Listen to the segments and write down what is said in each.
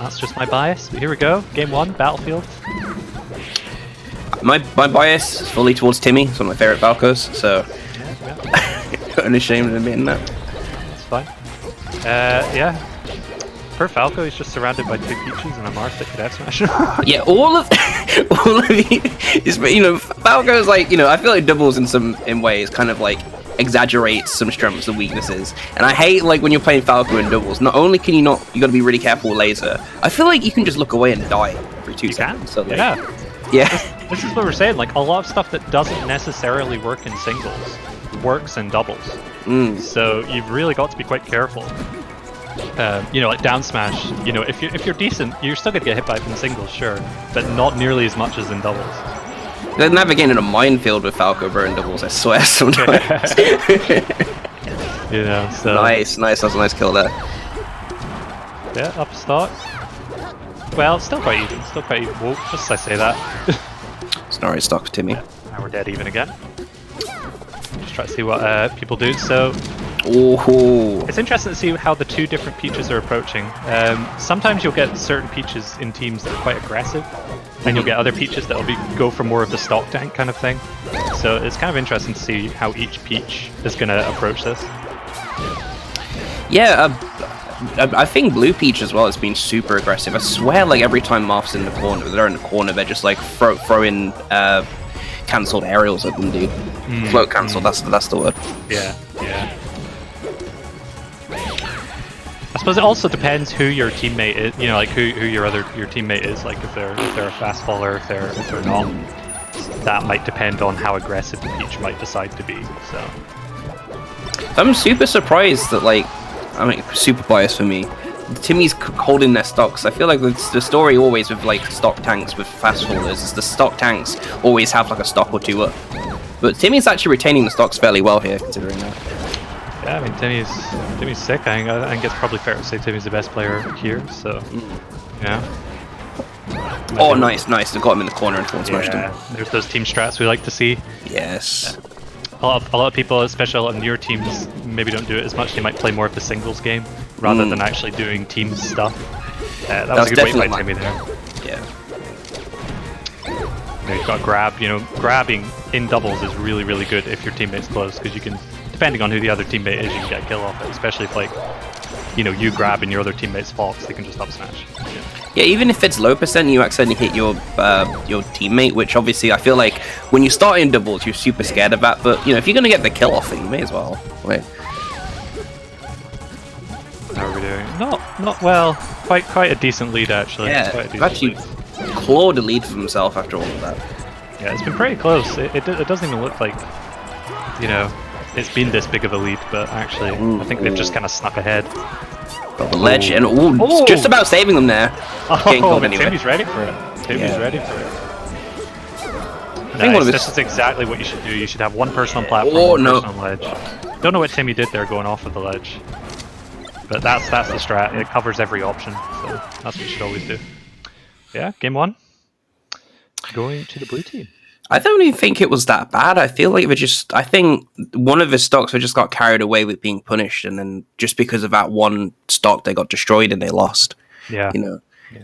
That's just my bias. But here we go. Game 1, Battlefield. My bias is fully towards Timi. It's one of my favorite Falcos, so unashamed of admitting that. It's fine. Yeah. Per Falco, he's just surrounded by 2 Peaches and a Marth that could F-smash him. Yeah, all of you, Falco's like, I feel like doubles in ways kind of like exaggerates some strengths and weaknesses, and I hate like when you're playing Falco in doubles. Not only can you gotta be really careful with laser. I feel like you can just look away and die every 2 seconds. So, like, yeah. This is what we're saying. Like a lot of stuff that doesn't necessarily work in singles works in doubles. So you've really got to be quite careful. Like down smash. If you're decent, you're still gonna get hit by it in singles, sure, but not nearly as much as in doubles. They're navigating a minefield with Falco bro in doubles, I swear, sometimes. So... Nice, that's a nice kill there. Yeah, up start. Well, still quite even, Whoa, just as I say that. It's not right stock for Timi. Yeah, now we're dead even again. Just try to see what people do, so... Ooh. It's interesting to see how the 2 different Peaches are approaching. Sometimes you'll get certain Peaches in teams that are quite aggressive, and you'll get other Peaches that'll go for more of the stock tank kind of thing. So it's kind of interesting to see how each Peach is going to approach this. Yeah, I think Blue Peach as well has been super aggressive. I swear, like every time Marth's in the corner, they're just like throwing cancelled aerials at them, dude. Float cancel, that's the word. Yeah. I suppose it also depends who your teammate is. Like who your teammate is. Like if they're a fast faller, if they're not. That might depend on how aggressive the Peach might decide to be. So I'm super surprised that super biased for me. Timmy's holding their stocks. I feel like the story always with like stock tanks with fast fallers is the stock tanks always have like a stock or 2 up. But Timmy's actually retaining the stocks fairly well here, considering that. Yeah, I mean Timmy's sick. I think it's probably fair to say Timmy's the best player here. So yeah. Oh, nice. They got him in the corner and forward smashed him. There's those team strats we like to see. Yes. A lot of people, especially a lot of newer teams, maybe don't do it as much. They might play more of the singles game rather than actually doing team stuff. That was a good way by Timmy there. Yeah. You've got grab. Grabbing in doubles is really, really good if your teammate's close, because you can, depending on who the other teammate is, you can get a kill off it. Especially if you grab and your other teammate's Fox, they can just up smash. Yeah, even if it's low percent, you accidentally hit your teammate, which obviously I feel like when you start in doubles, you're super scared of that. But if you're gonna get the kill off it, you may as well. Wait. How are we doing? Not well. Quite a decent lead actually. Yeah, actually clawed a lead for himself after all of that. Yeah, it's been pretty close. It doesn't even look like it's been this big of a lead, but actually I think they've just kind of snuck ahead. Got the ledge and just about saving them there. Anyway. Timmy's ready for it. Ready for it. I think this is exactly what you should do. You should have one person on platform, one person on ledge. Don't know what Timmy did there going off of the ledge, but that's the strat. It covers every option, so that's what you should always do. Yeah, game 1. Going to the blue team. I don't even think it was that bad. I feel like I think one of his stocks just got carried away with being punished, and then just because of that one stock, they got destroyed and they lost. Yeah. Yeah.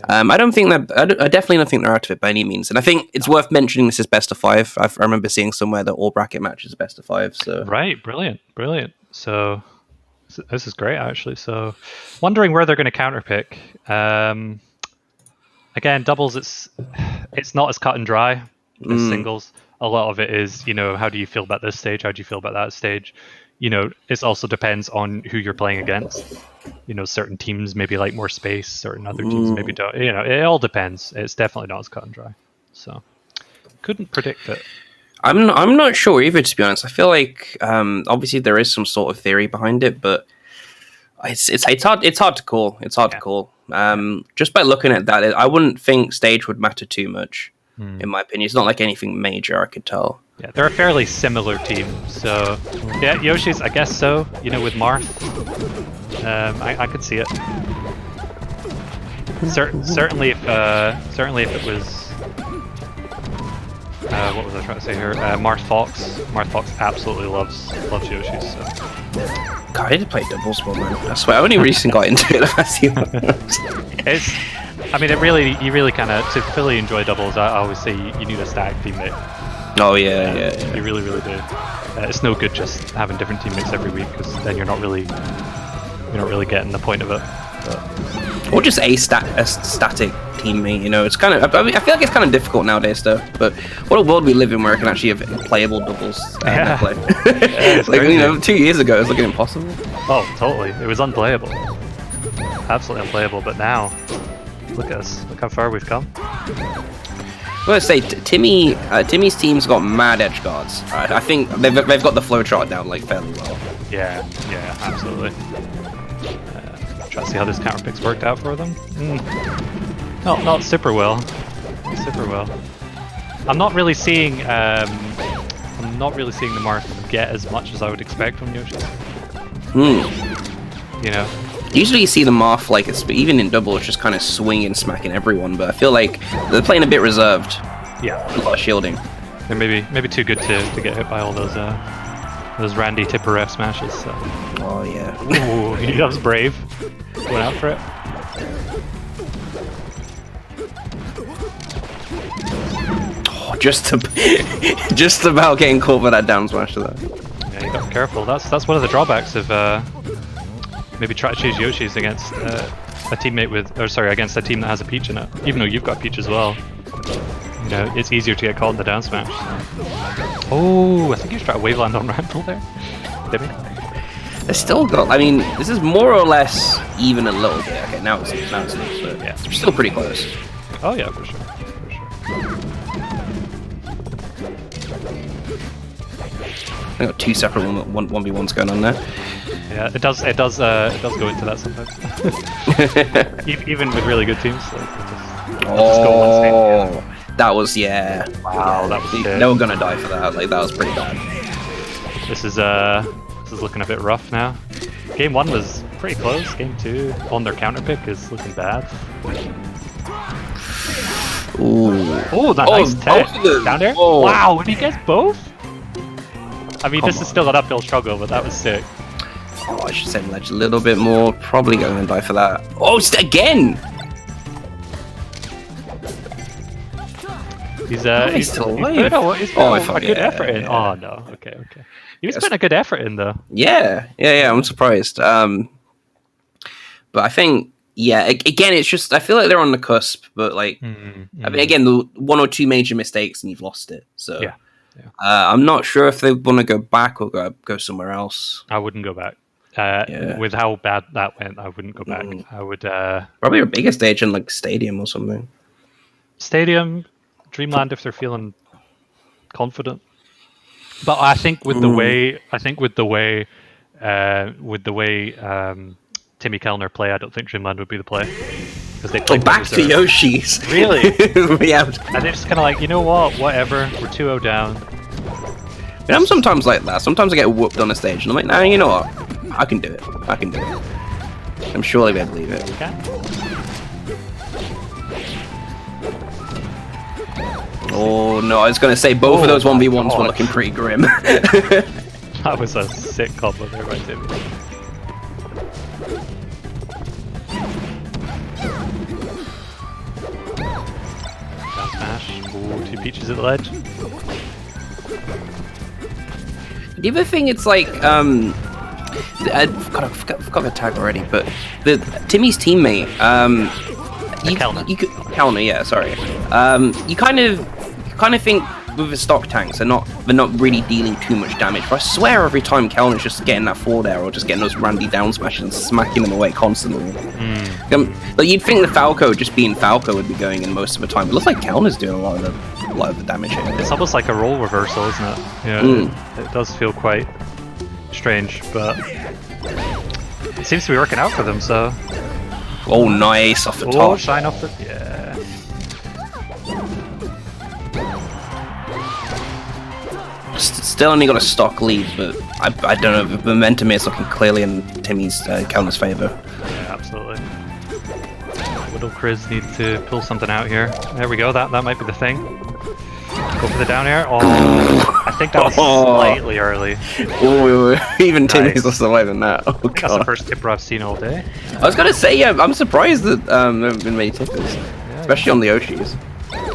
I definitely don't think they're out of it by any means. And I think it's worth mentioning this is best of 5. I remember seeing somewhere that all bracket matches are best of 5. So right, brilliant. So this is great actually. So wondering where they're going to counterpick. Again, doubles. It's not as cut and dry. The singles, a lot of it is, how do you feel about this stage? How do you feel about that stage? It also depends on who you're playing against. Certain teams maybe like more space, certain other teams maybe don't. It all depends. It's definitely not as cut and dry. So, couldn't predict it. I'm not sure either, to be honest. I feel like obviously there is some sort of theory behind it, but it's hard to call. It's hard to call. Just by looking at that, I wouldn't think stage would matter too much. In my opinion, it's not like anything major. I could tell. Yeah, they're a fairly similar team. So yeah, Yoshi's, I guess so. With Marth, I could see it. Certainly if it was what was I trying to say here? Marth Fox absolutely loves Yoshi. So. God, I did play doubles, man. I swear, I only recently got into it last year. I mean, you really kind of, to fully enjoy doubles, I always say you need a stacked teammate. Oh yeah. You really do. It's no good just having different teammates every week, because then you're not really getting the point of it. But... Or just a static teammate, you know. It's kind of, I mean, I feel like it's kind of difficult nowadays, though. But what a world we live in where I can actually have playable doubles play. Yeah, like, you know, 2 years ago it was looking impossible. Oh, totally. It was unplayable. Absolutely unplayable. But now, look at us. Look how far we've come. I was gonna say, Timmy's team's got mad edge guards. I think they've got the flow chart down like fairly well. Yeah, absolutely. Try to see how this counter pick's worked out for them. No, not super well. Super well. I'm not really seeing the Marth get as much as I would expect from Yoshi. You know. Usually you see the Marth, like, it's, even in double, it's just kind of swinging, smacking everyone, but I feel like they're playing a bit reserved. Yeah. A lot of shielding. They're maybe too good to get hit by all those Randy Tipper ref smashes. So. Oh yeah. Ooh, that was brave. Went out for it. Oh, just about getting caught by that down smash to that. Yeah, you got to be careful. That's one of the drawbacks of maybe try to choose Yoshi's against a teammate against a team that has a Peach in it. Even though you've got Peach as well, you know, it's easier to get caught in the down smash. Oh, I think he's trying to wave land on Randall there. Did he? They still got. I mean, this is more or less even a little bit. Okay, now it's loose, but yeah, it's still pretty close. Oh yeah, for sure. I got two separate 1v1s going on there. Yeah, it does go into that sometimes. Even with really good teams. Like, that was Wow, that was they were gonna die for that. Like, that was pretty bad. This is looking a bit rough now. Game 1 was pretty close. Game 2 on their counter pick is looking bad. Ooh. Oh, that nice tech down there. Oh. Wow, and he gets both? I mean, this is still an uphill struggle, but that was sick. Oh, I should send Ledge a little bit more. Probably going to die for that. Oh, again! He's still alive. He's put a good effort in. Oh no, okay. He was putting a good effort in though. Yeah, I'm surprised. But I think, again, it's just, I feel like they're on the cusp, but like, I mean, again, the 1 or 2 major mistakes and you've lost it. So, I'm not sure if they want to go back or go somewhere else. I wouldn't go back. With how bad that went, I wouldn't go back. I would probably a bigger stage in like Stadium or something. Stadium, Dreamland, if they're feeling confident. But I think with the way Timi Kellner play, I don't think Dreamland would be the play. Because they play back to Yoshi's. Really? Yeah. And they're just kind of like, you know what? Whatever. We're 2-0 down. Yeah, I'm sometimes like that. Sometimes I get whooped on a stage, and I'm like, nah, you know what? I can do it. I'm surely they believe it. Okay. Oh no, I was going to say both of those 1v1s were looking pretty grim. That was a sick combo there by Timi. Down smash. Ooh, 2 Peaches at the ledge. The other thing, it's like, I forgot the tag already, but Timmy's teammate, Kellner, yeah, sorry. You kind of think with the stock tanks, they're not really dealing too much damage. But I swear every time Kellner's just getting that forward air or just getting those Randy down smashes and smacking them away constantly. Like you'd think the Falco, just being Falco, would be going in most of the time. It looks like Kellner's doing a lot of the damage here. It's almost like a role reversal, isn't it? Yeah, it does feel quite strange, but it seems to be working out for them. So. Oh, nice off the top. Oh, shine off the... Yeah. Still only got a stock lead, but I don't know. The momentum is looking clearly in Timmy's Kellner's favour. Yeah, absolutely. Widl Kriz need to pull something out here. There we go. That might be the thing. Go for the down air. Oh, I think that was slightly early. Oh, even Timmy's lost away than that. Oh, God. That's the first tipper I've seen all day. I was gonna say, yeah, I'm surprised that there haven't been many tippers, especially on the Oshis.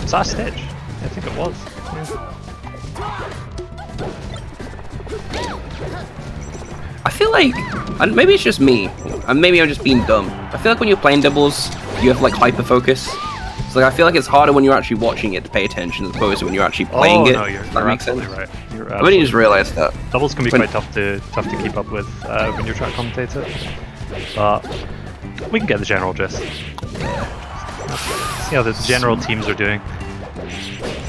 Was that a Stitch? I think it was. I feel like, and maybe it's just me, and maybe I'm just being dumb. I feel like when you're playing doubles, you have like hyper focus. So like, I feel like it's harder when you're actually watching it to pay attention as opposed to when you're actually playing it. No, you're absolutely right. I've only just realised that. Doubles can be quite tough to keep up with when you're trying to commentate it, but we can get the general gist. See how the general teams are doing.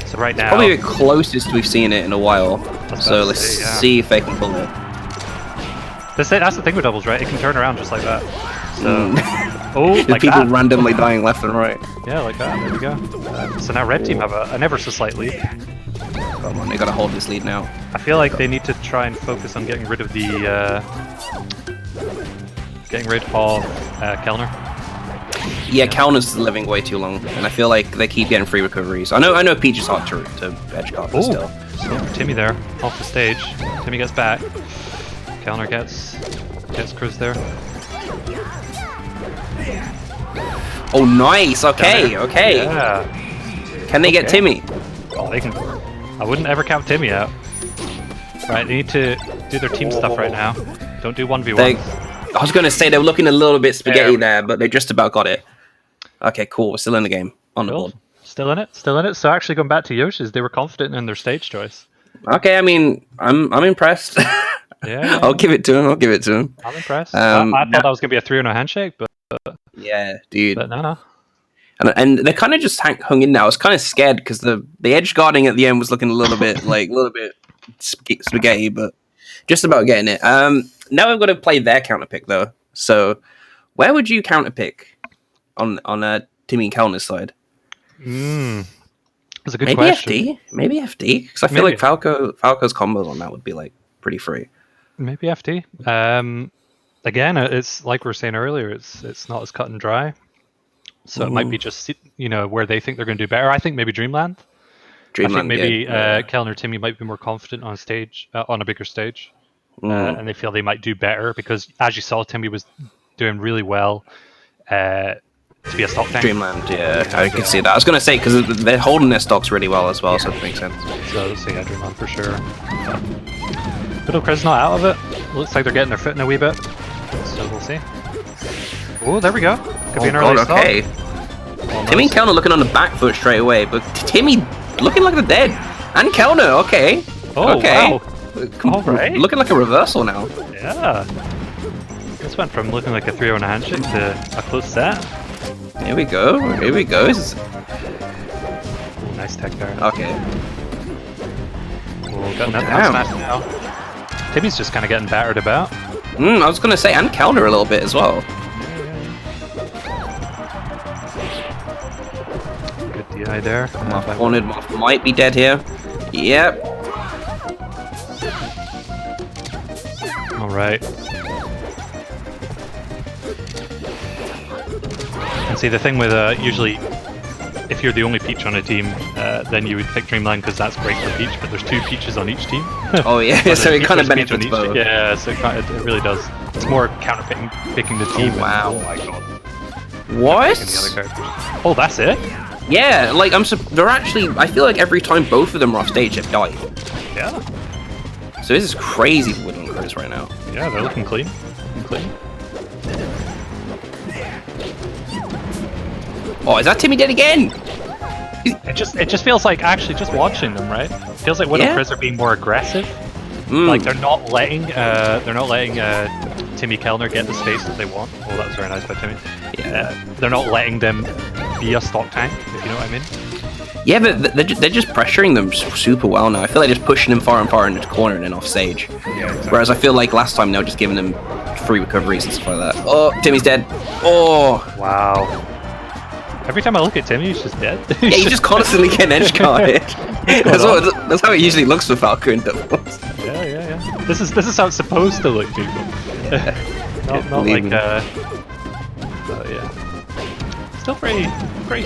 So right now, probably the closest we've seen it in a while. So let's see if they can pull it. That's the thing with doubles, right? It can turn around just like that. So, like people that. randomly dying left and right. Yeah, like that. There we go. So now red team have an ever so slight lead. Come on, they gotta hold this lead now. I feel like they need to try and focus on getting rid of the Kellner. Yeah, Kellner's living way too long, and I feel like they keep getting free recoveries. I know Peach is hard to edge guard, but still. Timi there, off the stage. Timi gets back. Kellner gets Kriz there. Oh, nice. Okay, okay. Yeah. Can they get Timi? Oh, they can. I wouldn't ever count Timi out. Right, they need to do their team stuff right now. Don't do 1v1. I was gonna say they were looking a little bit spaghetti there, but they just about got it. Okay, cool. We're still in the game. On the board. Still in it. Still in it. So actually, going back to Yoshi's, they were confident in their stage choice. Okay, I mean, I'm impressed. Yeah. I'll give it to him. I'm impressed. I thought that was gonna be a 3-0 handshake, but yeah, dude. But no. And they kind of just hung in there. I was kind of scared because the edge guarding at the end was looking a little bit spaghetti, but just about getting it. Now I've got to play their counter pick though. So where would you counter pick on Timi Kellner's side? That's a good question. Maybe FD, because I feel like Falco's combos on that would be like pretty free. Maybe FD. Again, it's like we were saying earlier. It's not as cut and dry. So it might be just where they think they're going to do better. I think maybe Dreamland. I think maybe Kellner Timi might be more confident on stage, on a bigger stage, and they feel they might do better because, as you saw, Timi was doing really well to be a stock tank. Dreamland, yeah, I can see that. I was going to say because they're holding their stocks really well as well, so it makes sense. So yeah, Dreamland for sure. Widl Kriz not out of it. Looks like they're getting their foot in a wee bit. So we'll see. Oh, there we go. Could be an early stop. Okay. Timi and Kellner looking on the back foot straight away, but Timi looking like they're dead. And Kellner, okay. Oh, okay. Wow. All right. Looking like a reversal now. Yeah. This went from looking like a 3-0 handshake to a close set. Here we go. Here we go. Ooh, nice tech there. Okay. We'll get that smash now. Timi's just kind of getting battered about. I was going to say, and Kellner a little bit as well. Good DI there. Cornered might be dead here. Yep. Alright. And see, the thing with usually, if you're the only Peach on a team, then you would pick Dreamland because that's great for Peach, but there's 2 Peaches on each team. Oh yeah, so it kind of benefits both. Yeah, so it really does. It's more counter-picking the team. Oh, wow. Oh my god. What? Oh, that's it? Yeah, like they're actually. I feel like every time both of them are off stage, they've died. Yeah. So this is crazy for Widl and Kriz right now. Yeah, they're looking clean. Oh, is that Timi dead again? It just feels like actually just watching them, right? It feels like Widl and Kriz are being more aggressive. Like they're not letting Timi Kellner get the space that they want. Oh, that was very nice by Timi. Yeah. They're not letting them be a stock tank, if you know what I mean. Yeah, but they're just pressuring them super well now. I feel like just pushing them far and far into the corner and then off stage. Yeah, exactly. Whereas I feel like last time they were just giving them free recoveries and stuff like that. Oh, Timi's dead. Oh. Wow. Every time I look at Timi, he's just dead. Yeah, he's just constantly getting edge guarded. That's how it usually looks for Falco in doubles. Yeah. This is how it's supposed to look, people. not like yeah. Still pretty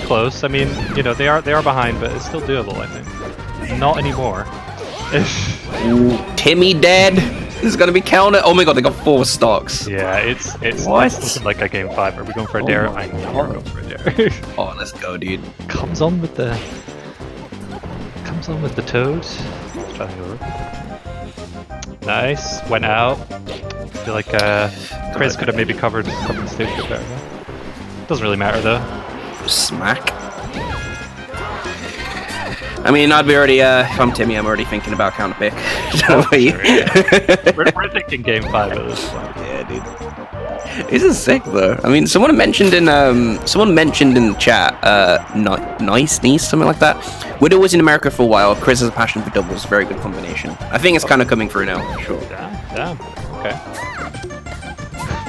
close. I mean, they are behind, but it's still doable, I think. not anymore. Ooh, Timi dead. This is gonna be Kellner. Oh my god, they got 4 stocks. Yeah, it's what? looking like a game 5. Are we going for a dare? I know we're going for a dare. Oh, let's go, dude. Comes on with the toads. Let's try to go. Nice. Went out. I feel like Kriz could have maybe covered the stage a bit better. Doesn't really matter though. Smack. I mean, I'd be already, if I'm Timi, I'm already thinking about counter pick. Sure, yeah. we're thinking game 5 at this point. Yeah, dude. This is sick though. I mean, someone mentioned in the chat, nice niece, something like that. Widl was in America for a while. Kriz has a passion for doubles. Very good combination. I think it's kind of coming through now. For sure. Damn. Okay.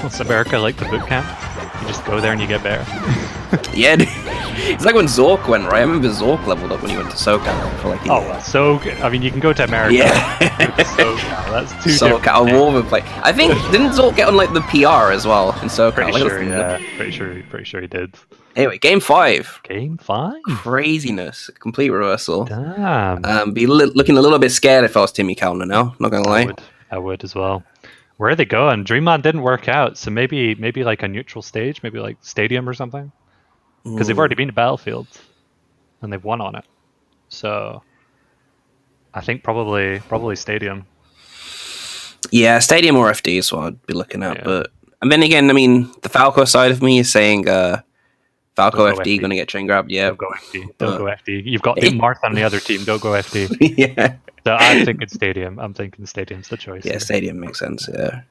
What's America like the boot camp? You just go there and you get better. Yeah, dude. It's like when Zork went, right? I remember Zork leveled up when he went to SoCal for like a year. So good. I mean, you can go to America. Yeah. SoCal. That's 2 SoCal, Warman play. I think, didn't Zork get on like the PR as well in SoCal? Pretty sure, yeah. Pretty sure he did. Anyway, game 5. Game 5? Craziness. Complete reversal. Damn. Be looking a little bit scared if I was Timi Kellner now, not gonna lie. I would as well. Where are they going? Dreamland didn't work out, so maybe like a neutral stage, maybe like Stadium or something. Because they've already been to Battlefield, and they've won on it. So, I think probably Stadium. Yeah, Stadium or FD is what I'd be looking at. Yeah. But and then again, I mean, the Falco side of me is saying Falco FD going to get chain grabbed. Yeah, don't go FD. Don't go FD. You've got Marth on the other team. Don't go FD. Yeah. So I'm thinking Stadium. I'm thinking Stadium's the choice. Yeah, here. Stadium makes sense. Yeah.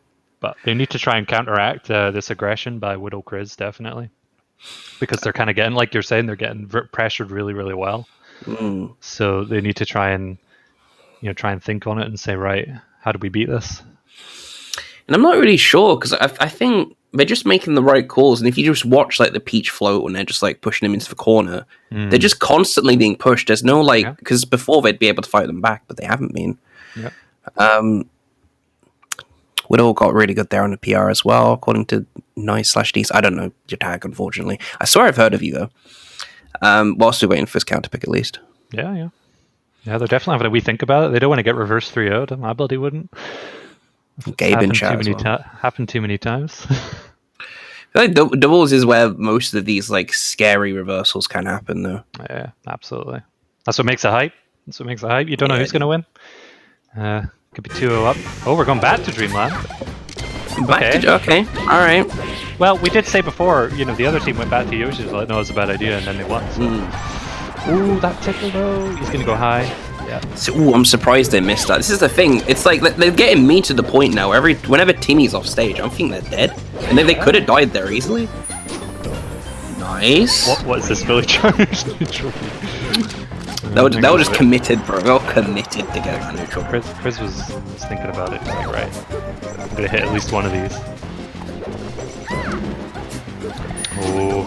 But they need to try and counteract this aggression by Widl Kriz, definitely. Because they're kind of getting, like you're saying, they're getting pressured really, really well. So they need to try and think on it and say, right, how do we beat this? And I'm not really sure because I think they're just making the right calls. And if you just watch like the Peach float when they're just like pushing them into the corner, they're just constantly being pushed. There's no like because before they'd be able to fight them back, but they haven't been. Yeah. Widl got really good there on the PR as well, according to Nice/D's. I don't know your tag, unfortunately. I swear I've heard of you, though. Whilst we're waiting for his counter pick, at least. Yeah, they're definitely having a wee think about it. They don't want to get reverse 3-0'd. I bloody wouldn't. Gabe in chat as well. Happened too many times. I feel like doubles is where most of these like scary reversals can happen, though. Yeah, absolutely. That's what makes it hype. You don't know who's going to win. Could be 2-0 up. Oh, we're going back to Dreamland. Okay. All right. Well, we did say before, the other team went back to Yoshi's, like, no, it's a bad idea, and then they won. So. Ooh, that tickle though. He's going to go high. Yeah. So, I'm surprised they missed that. This is the thing. It's like they're getting me to the point now. Whenever Timi's off stage, I'm thinking they're dead, and they could have died there easily. Nice. What is this Billy Charged neutral? They were just committed, bro. They were committed to getting a neutral. Kriz was thinking about it. He's like, right, I'm gonna hit at least one of these. Oh.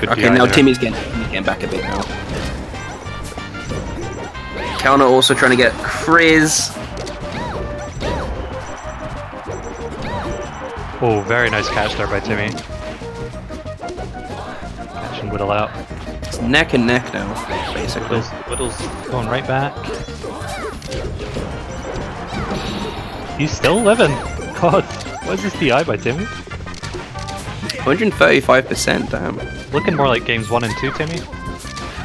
Okay, now Timi's getting back a bit now. Kellner also trying to get Kriz. Oh, very nice catch there by Timi. Catching Widl out. It's neck and neck now, basically. Widl's going right back. He's still living. God, what is this DI by Timi? 135%, damn. Looking more like games 1 and 2, Timi.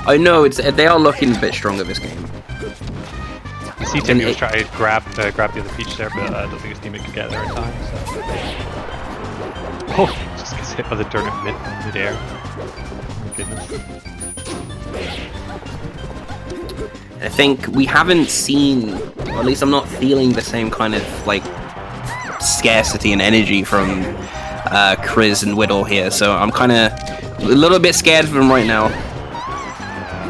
I know, they are looking a bit stronger this game. You see Timi was trying to grab the other Peach there, but I don't think his teammate could get there in time. So. Oh, just gets hit by the turnip mid-air. Oh my goodness. I think we haven't seen, or at least I'm not feeling the same kind of like scarcity and energy from Kriz and Widl here, so I'm kind of a little bit scared of them right now.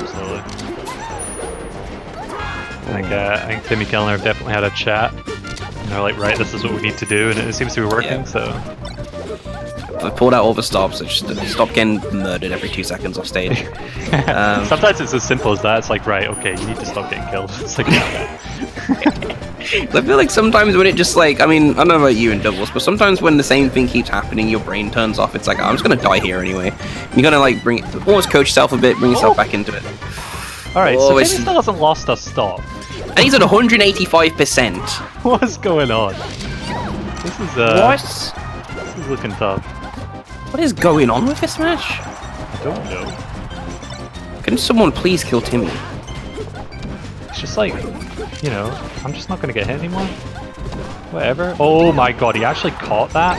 Absolutely. I think Timi Kellner have definitely had a chat. And they're like, right, this is what we need to do, and it seems to be working. So I pulled out all the stops. I just stop getting murdered every 2 seconds off stage. Sometimes it's as simple as that. It's like, right, okay, you need to stop getting killed. It's like, I feel like sometimes when it just like, I mean, I don't know about you in doubles, but sometimes when the same thing keeps happening, your brain turns off. It's like, I'm just gonna die here anyway. You're gonna like almost coach yourself a bit, bring yourself back into it. Alright, so Timmy still hasn't lost a stock. And he's at 185%. What's going on? This is This is looking tough. What is going on with this match? I don't know. Can someone please kill Timi? It's just like, you know, I'm just not gonna get hit anymore. Whatever. Oh my god, he actually caught that?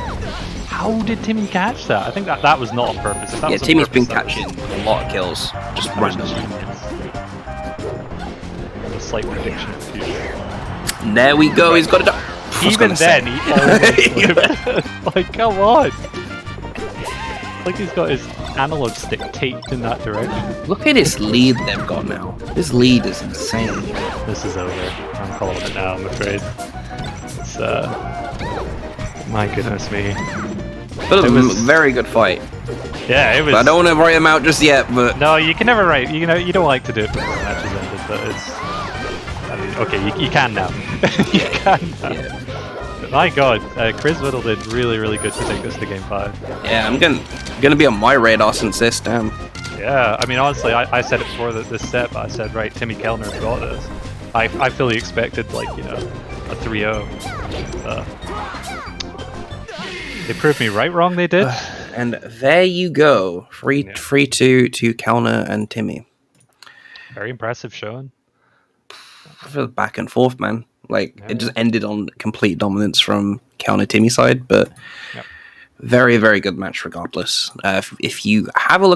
How did Timi catch that? I think that was not on purpose. If that was Timmy's purpose, been catching a lot of kills, just randomly. A slight prediction of the future. And there we go, he's got it. Even then, he almost like, come on! Like he's got his analog stick taped in that direction. Look at this lead they've got now. This lead is insane. This is over. I'm calling it now, I'm afraid. It's, my goodness me. But it was a very good fight. Yeah, it was. But I don't want to write him out just yet, but... No, you can never write. You know, you don't like to do it before the match is ended, but it's... I mean, okay, you can now. You can now. Yeah. My god, Kriz Widl did really, really good to take this to Game 5. Yeah, I'm gonna be on my radar since this, damn. Yeah, I mean, honestly, I said it before this set, but I said, right, Timi Kellner got this. I fully expected, like, you know, a 3-0. They proved me right, wrong, they did. And there you go. 3-2 to Kellner and Timi. Very impressive showing. For the back and forth, man. Like, it just ended on complete dominance from Kellner Timi side, but very, very good match regardless. If you have a look